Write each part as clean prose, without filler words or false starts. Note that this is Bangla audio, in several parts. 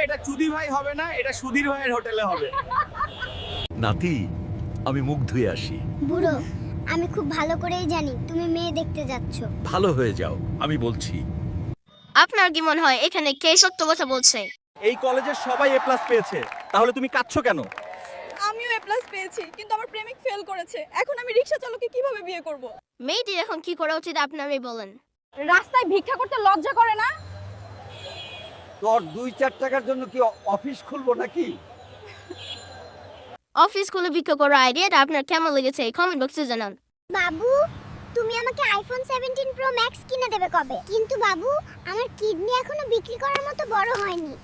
এটা চুদি ভাই হবে না, এটা সুধীর ভাইয়ের হোটেলে হবে। নাতি, আমি মুখ ধুয়ে আসি। বুড়ো, আমি খুব ভালো করেই জানি তুমি মেয়ে দেখতে যাচ্ছ। ভালো হয়ে যাও, আমি বলছি। আপনার কি মনে হয় এখানে কে সত্য কথা বলছে? এই কলেজের সবাই এ প্লাস পেয়েছে, তাহলে তুমি কাঁদছো কেন? আমিও এ প্লাস পেয়েছি, কিন্তু আমার প্রেমিক ফেল করেছে। এখন আমি রিকশা চালককে কিভাবে বিয়ে করব? মেয়েটির এখন কি করা উচিত আপনারাই বলেন। রাস্তায় ভিক্ষা করতে লজ্জা করে না? তোর 2-4 টাকার জন্য কি অফিস খুলবো নাকি? অফিস খুলে বিক্রি করার আইডিয়াটা আপনার কেমন লেগেছে কমেন্ট বক্সে জানান। বাবু, তুমি আমাকে আইফোন 17 প্রো ম্যাক্স কিনে দেবে কবে? কিন্তু বাবু, আমার কিডনি এখনো বিক্রি করার মতো বড় হয়নি।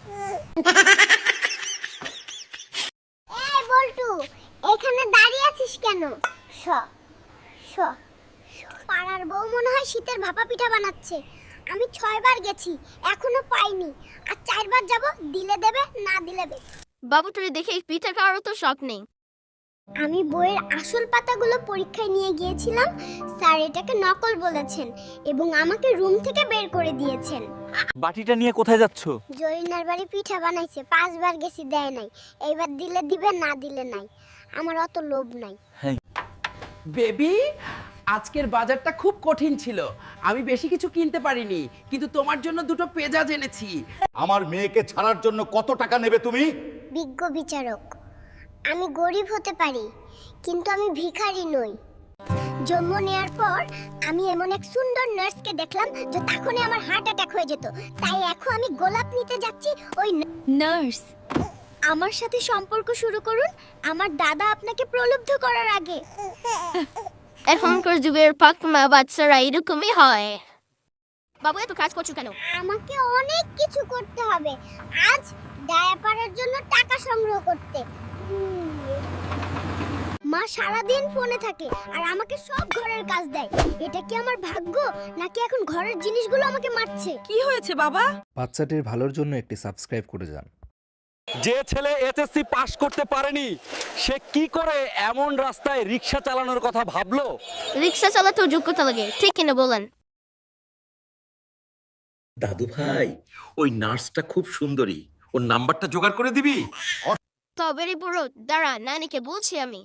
এই বল্টু, এখানে দাঁড়িয়ে আছিস কেন? শ শ পাড়ার বউ মনে হয় শীতের ভাপা পিঠা বানাচ্ছে। আমি 6 বার গেছি, এখনো পাইনি। আর 4 বার যাব, দিলে দেবে, না দিলে বে। বাবুটারে দেখে পিঠা খাওয়ারও তো শখ নেই। আমি বইয়ের আসল পাতাগুলো পরীক্ষায় নিয়ে গিয়েছিলাম। স্যার এটাকে নকল বলেছেন এবং আমাকে রুম থেকে বের করে দিয়েছেন। বাটিটা নিয়ে কোথায় যাচ্ছ? জরিনার বাড়ি পিঠা বানাইছে, 5 বার গেছি, দেয় নাই। এইবার দিলে দিবে, না দিলে নাই। আমার অত লোভ নাই। বেবি, আজকের বাজারটা খুব কঠিন ছিল। আমি বেশি কিছু কিনতে পারিনি, কিন্তু তোমার জন্য দুটো পেঁয়াজ এনেছি। আমার মেয়েকে ছাড়ার জন্য কত টাকা নেবে তুমি? বিজ্ঞ বিচারক, আমি গরিব হতে পারি, কিন্তু আমি ভিখারি নই। জন্ম নেওয়ার পর আমি এমন এক সুন্দর নার্সকে দেখলাম যে তখনই আমার হার্ট অ্যাটাক হয়ে যেত। তাই এখন আমি গোলাপ নিতে যাচ্ছি। ওই নার্স, আমার সাথে সম্পর্ক শুরু করুন, আমার দাদা আপনাকে প্রলুব্ধ করার আগে। এখনকার যুগের পাকমা বাচ্চারা এরকমই হয়। বাবু এত কাজ করছো কেন? আমাকে অনেক কিছু করতে হবে আজ, ডায়াপারের জন্য টাকা সংগ্রহ করতে। মা সারাদিন ফোনে থাকে আর আমাকে সব ঘরের কাজ দেয়। এটা কি আমার ভাগ্য, নাকি এখন ঘরের জিনিসগুলো আমাকে মারছে? কি হয়েছে বাবা? বাচ্চাটির ভালোর জন্য একটি সাবস্ক্রাইব করে যান। যে ছেলে এসএসসি পাশ করতে পারেনি, সে কি করে এমন রাস্তায় রিকশা চালানোর কথা ভাবলো? রিক্সা চালাতেও যোগ্যতা লাগে, ঠিক কিনা বলেন? দাদু ভাই, ওই নার্সটা খুব সুন্দরী, ওর নাম্বারটা জোগাড় করে দিবি? তবেরই বুড়ো, দাঁড়া, নানিকে বলছি আমি।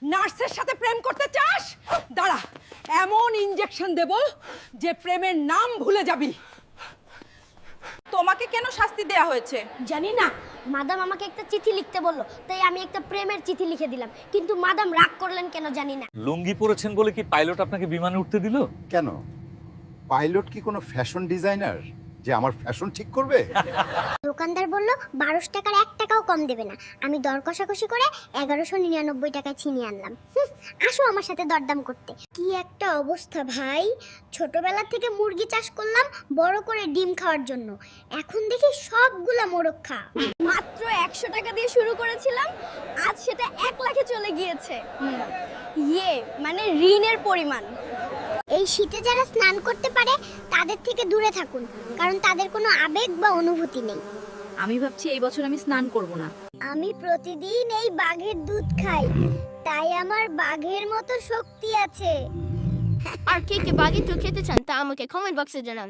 নার্সের সাথে প্রেম করতে চাস? দাঁড়া, এমন ইনজেকশন দেব যে প্রেমের নাম ভুলে যাবি। তোমাকে কেন শাস্তি দেয়া হয়েছে? জানি না, মাদাম আমাকে একটা চিঠি লিখতে বললো, তাই আমি একটা প্রেমের চিঠি লিখে দিলাম। কিন্তু মাদাম রাগ করলেন কেন জানি না। লুঙ্গি পরেছেন বলে কি পাইলট আপনাকে বিমানে উঠতে দিল? কেন? পাইলট কি কোনো ফ্যাশন ডিজাইনার যে আমার ফ্যাশন ঠিক করবে? দোকানদার বলল 1200 টাকার 1 টাকাও কম দেবে না। আমি দর কষাকষি করে 1199 টাকায় ছিনিয়ে আনলাম। আসো আমার সাথে দরদাম করতে। কি একটা অবস্থা ভাই, ছোটবেলা থেকে মুরগি চাষ করলাম বড় করে ডিম খাওয়ার জন্য, এখন দেখি সবগুলা মোরগ খা। মাত্র 100 টাকা দিয়ে শুরু করেছিলাম, আজ সেটা 1 লাখে চলে গিয়েছে। মানে ঋণের পরিমাণ। এই শীতে যারা স্নান করতে পারে তাদের থেকে দূরে থাকুন, কারণ তাদের কোনো আবেগ বা অনুভূতি নেই। আমি ভাবছি এই বছর আমি স্নান করব না। আমি প্রতিদিন এই বাঘের দুধ খাই, তাই আমার বাঘের মতো শক্তি আছে। আর কে কে বাগিয়ে খেতে চান তা আমাকে কমেন্ট বক্সে জানান।